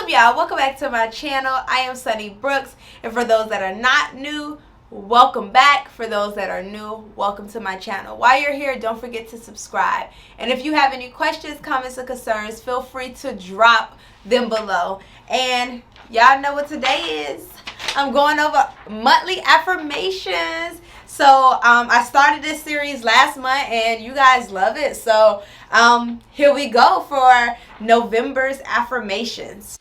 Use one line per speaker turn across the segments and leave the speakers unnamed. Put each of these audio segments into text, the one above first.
up, y'all? Welcome back to my channel. I am Sunny Brooks, and for those that are not new, welcome back. For those that are new, welcome to my channel. While you're here, don't forget to subscribe. And if you have any questions, comments, or concerns, feel free to drop them below. And y'all know what today is. I'm going over monthly affirmations. So I started this series last month and you guys love it. So here we go for November's affirmations.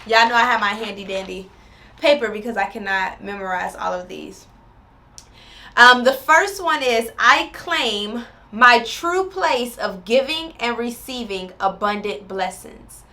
Y'all know I have my handy dandy paper because I cannot memorize all of these. The first one is, I claim my true place of giving and receiving abundant blessings.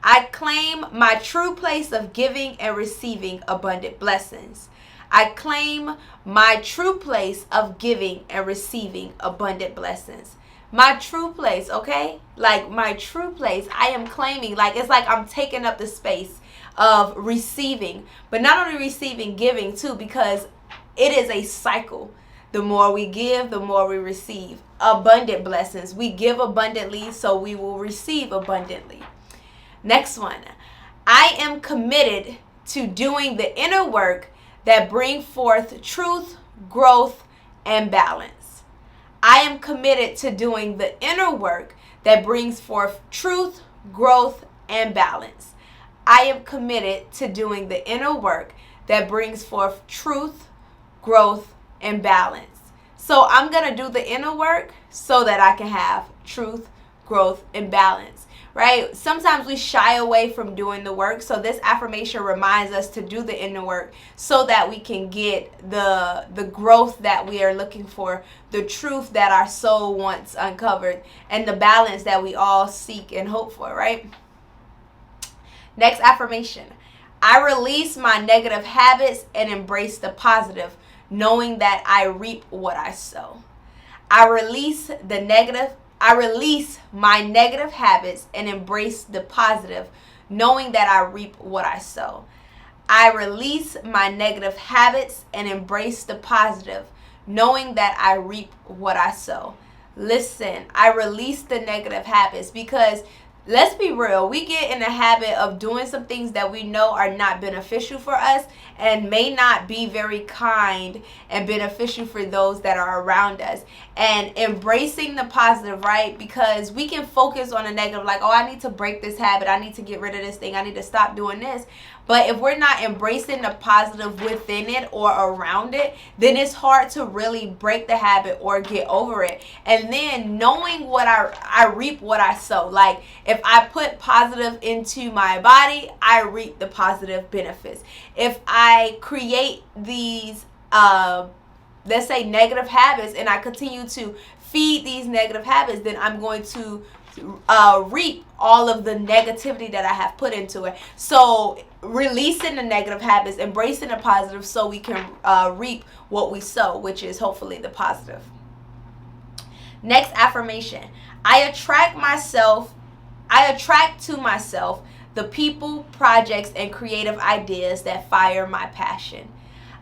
I claim my true place of giving and receiving abundant blessings. I claim my true place of giving and receiving abundant blessings. My true place, okay? Like my true place, I am claiming, like it's like I'm taking up the space of receiving, but not only receiving, giving too, because it is a cycle. The more we give, the more we receive. Abundant blessings. We give abundantly, so we will receive abundantly. Next one. I am committed to doing the inner work that brings forth truth, growth, and balance. I am committed to doing the inner work that brings forth truth, growth, and balance. I am committed to doing the inner work that brings forth truth, growth, and balance. So I'm going to do the inner work so that I can have truth, growth, and balance, right? Sometimes we shy away from doing the work. So this affirmation reminds us to do the inner work so that we can get the growth that we are looking for, the truth that our soul wants uncovered, and the balance that we all seek and hope for, right? Next affirmation. I release my negative habits and embrace the positive, knowing that I reap what I sow. I release my negative habits and embrace the positive, knowing that I reap what I sow. I release my negative habits and embrace the positive, knowing that I reap what I sow. Listen, I release the negative habits because let's be real, we get in the habit of doing some things that we know are not beneficial for us and may not be very kind and beneficial for those that are around us. And embracing the positive, right? Because we can focus on the negative, like, oh, I need to break this habit. I need to get rid of this thing. I need to stop doing this. But if we're not embracing the positive within it or around it, then it's hard to really break the habit or get over it. And then knowing what I reap what I sow. Like if I put positive into my body, I reap the positive benefits. If I create these, let's say, negative habits, and I continue to feed these negative habits, then I'm going to reap all of the negativity that I have put into it. So releasing the negative habits, embracing the positive, so we can reap what we sow, which is hopefully the positive. Next affirmation. I attract to myself the people, projects, and creative ideas that fire my passion.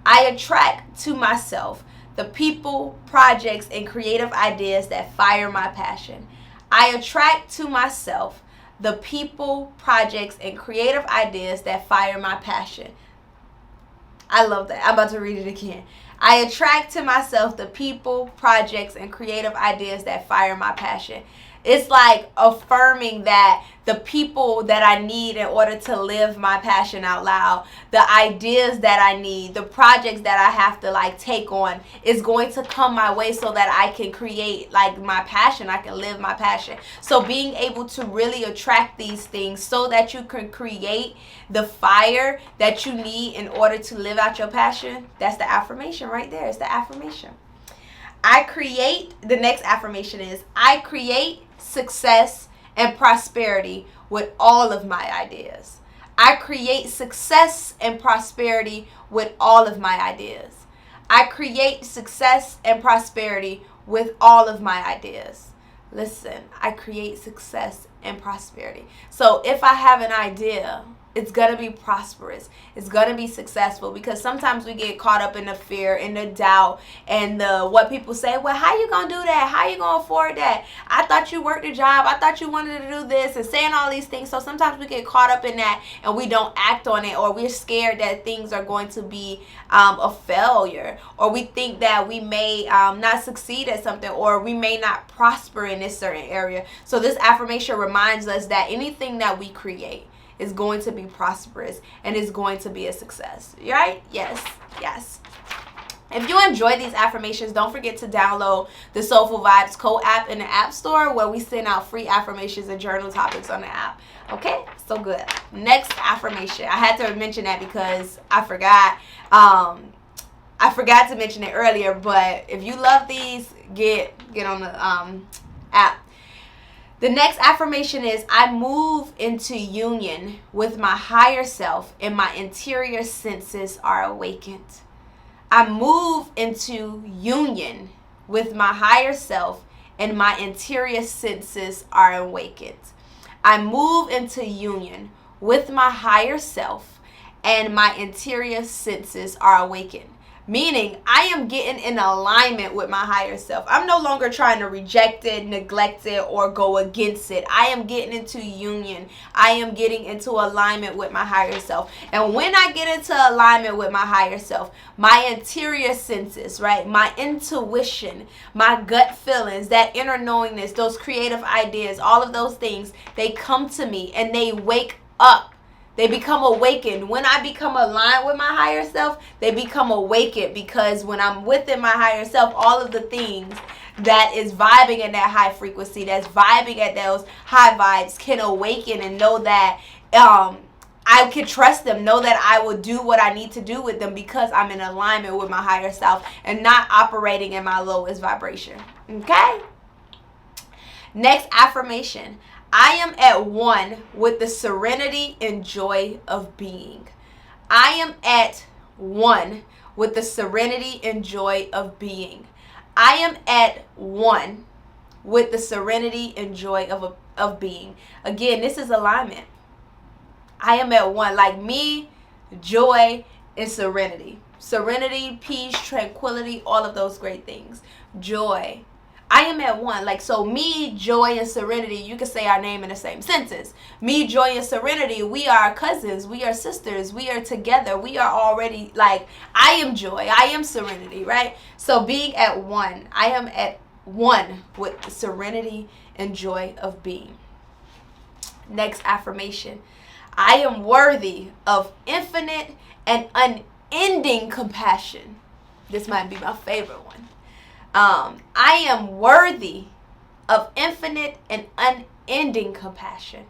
I attract to myself the people, projects, and creative ideas that fire my passion. I attract to myself the people, projects, and creative ideas that fire my passion. I love that. I'm about to read it again. I attract to myself the people, projects, and creative ideas that fire my passion. It's like affirming that the people that I need in order to live my passion out loud, the ideas that I need, the projects that I have to like take on is going to come my way so that I can create like my passion. I can live my passion. So being able to really attract these things so that you can create the fire that you need in order to live out your passion. That's the affirmation right there. It's the affirmation. The next affirmation is, I create success and prosperity with all of my ideas. I create success and prosperity with all of my ideas. I create success and prosperity with all of my ideas. Listen, I create success and prosperity. So if I have an idea, It's going to be prosperous. It's going to be successful, because sometimes we get caught up in the fear and the doubt and the what people say. Well, how you going to do that? How you going to afford that? I thought you worked a job. I thought you wanted to do this, and saying all these things. So sometimes we get caught up in that and we don't act on it, or we're scared that things are going to be a failure, or we think that we may not succeed at something, or we may not prosper in this certain area. So this affirmation reminds us that anything that we create is going to be prosperous and is going to be a success. Right? Yes. Yes. If you enjoy these affirmations, don't forget to download the Soulful Vibes co-app in the App Store, where we send out free affirmations and journal topics on the app. Okay? So good. Next affirmation. I had to mention that because I forgot. I forgot to mention it earlier, but if you love these, get on the app. The next affirmation is, I move into union with my higher self and my interior senses are awakened. I move into union with my higher self and my interior senses are awakened. I move into union with my higher self and my interior senses are awakened. Meaning, I am getting in alignment with my higher self. I'm no longer trying to reject it, neglect it, or go against it. I am getting into union. I am getting into alignment with my higher self. And when I get into alignment with my higher self, my interior senses, right? My intuition, my gut feelings, that inner knowingness, those creative ideas, all of those things, they come to me and they wake up. They become awakened. When I become aligned with my higher self, they become awakened, because when I'm within my higher self, all of the things that is vibing in that high frequency, that's vibing at those high vibes, can awaken and know that I can trust them, know that I will do what I need to do with them, because I'm in alignment with my higher self and not operating in my lowest vibration. Okay? Next affirmation. I am at one with the serenity and joy of being. I am at one with the serenity and joy of being. I am at one with the serenity and joy of being. Again, this is alignment. I am at one. Like me, joy, and serenity. Serenity, peace, tranquility, all of those great things. Joy. I am at one. Like, so me, joy, and serenity, you can say our name in the same sentence. Me, joy, and serenity, we are cousins. We are sisters. We are together. We are already, like, I am joy. I am serenity, right? So being at one. I am at one with the serenity and joy of being. Next affirmation. I am worthy of infinite and unending compassion. This might be my favorite one. I am worthy of infinite and unending compassion.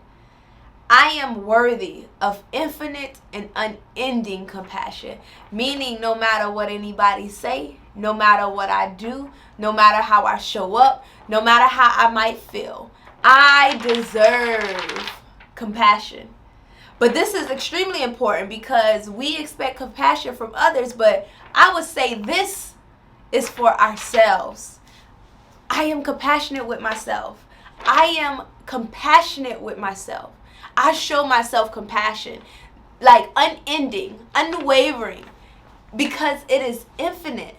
I am worthy of infinite and unending compassion. Meaning, no matter what anybody say, no matter what I do, no matter how I show up, no matter how I might feel, I deserve compassion. But this is extremely important, because we expect compassion from others, but I would say this is for ourselves. I am compassionate with myself. I am compassionate with myself. I show myself compassion, like unending, unwavering, because it is infinite.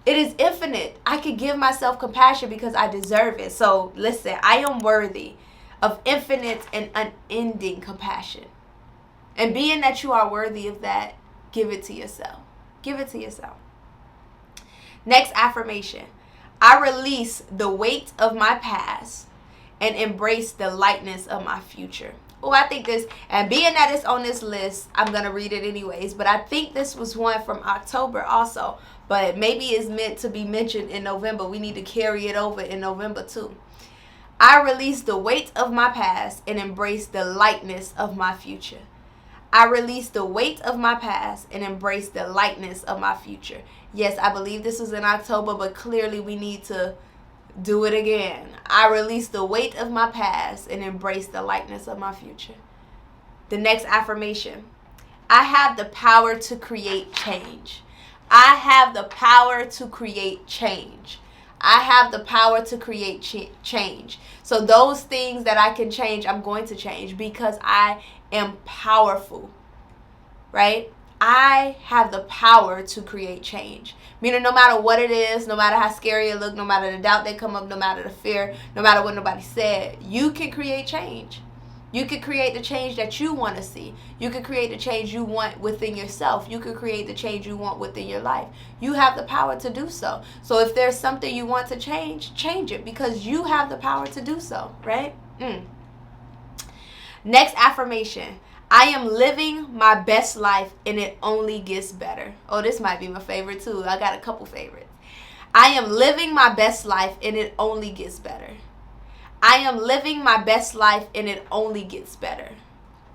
It is infinite. I can give myself compassion because I deserve it. So listen, I am worthy of infinite and unending compassion. And being that you are worthy of that, give it to yourself. Give it to yourself. Next affirmation. I release the weight of my past and embrace the lightness of my future. Oh, I think this, and being that it's on this list, I'm going to read it anyways. But I think this was one from October also. But maybe it's meant to be mentioned in November. We need to carry it over in November too. I release the weight of my past and embrace the lightness of my future. I release the weight of my past and embrace the lightness of my future. Yes, I believe this was in October, but clearly we need to do it again. I release the weight of my past and embrace the lightness of my future. The next affirmation. I have the power to create change. I have the power to create change. I have the power to create change. So those things that I can change, I'm going to change because I am powerful, right? I have the power to create change. Meaning no matter what it is, no matter how scary it looks, no matter the doubt that come up, no matter the fear, no matter what nobody said, you can create change. You can create the change that you want to see. You can create the change you want within yourself. You can create the change you want within your life. You have the power to do so. So if there's something you want to change, change it because you have the power to do so, right? Next affirmation. I am living my best life and it only gets better. Oh, this might be my favorite too. I got a couple favorites. I am living my best life and it only gets better. I am living my best life and it only gets better.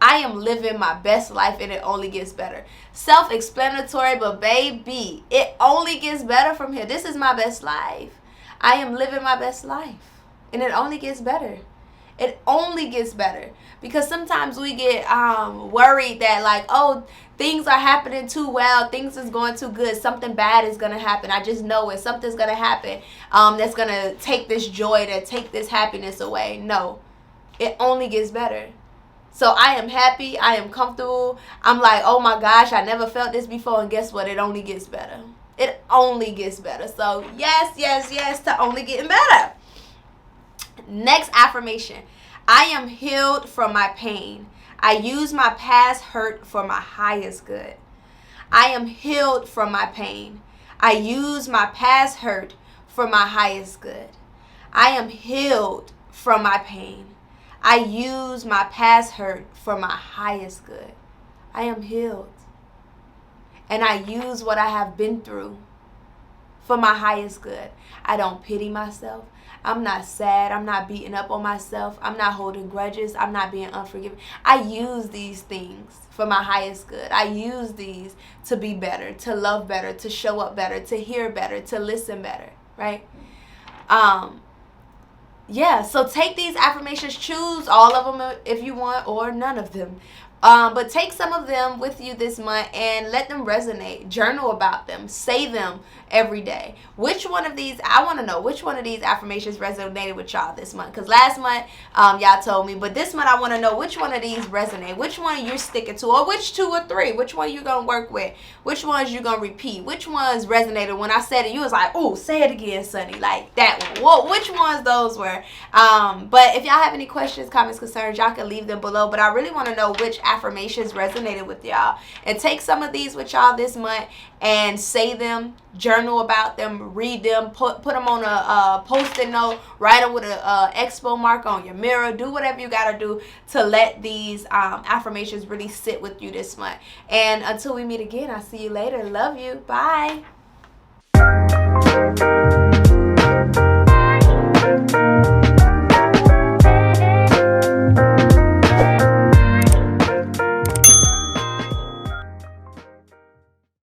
I am living my best life and it only gets better. Self-explanatory, but baby, it only gets better from here. This is my best life. I am living my best life and it only gets better. It only gets better. Because sometimes we get worried that like, oh, things are happening too well. Things is going too good. Something bad is going to happen. I just know it. Something's going to happen that's going to take this joy, to take this happiness away. No, it only gets better. So I am happy. I am comfortable. I'm like, oh my gosh, I never felt this before. And guess what? It only gets better. It only gets better. So yes, yes, yes to only getting better. Next affirmation. I am healed from my pain. I use my past hurt for my highest good. I am healed from my pain. I use my past hurt for my highest good. I am healed from my pain. I use my past hurt for my highest good. I am healed. And I use what I have been through for my highest good. I don't pity myself. I'm not sad. I'm not beating up on myself. I'm not holding grudges. I'm not being unforgiving. I use these things for my highest good. I use these to be better, to love better, to show up better, to hear better, to listen better, right? Yeah, so take these affirmations, choose all of them if you want or none of them. But take some of them with you this month and let them resonate. Journal about them. Say them every day. Which one of these, I want to know, which one of these affirmations resonated with y'all this month? Because last month, y'all told me. But this month, I want to know which one of these resonate. Which one you're sticking to. Or which 2 or 3. Which one you going to work with. Which ones you going to repeat. Which ones resonated when I said it. You was like, oh, say it again, Sunny. Like that one. Well, which ones those were? But if y'all have any questions, comments, concerns, y'all can leave them below. But I really want to know which affirmations resonated with y'all, and take some of these with y'all this month and say them, journal about them, read them, put them on a post-it note, write them with a expo mark on your mirror. Do whatever you got to do to let these affirmations really sit with you this month. And until we meet again, I'll see you later. Love you. Bye.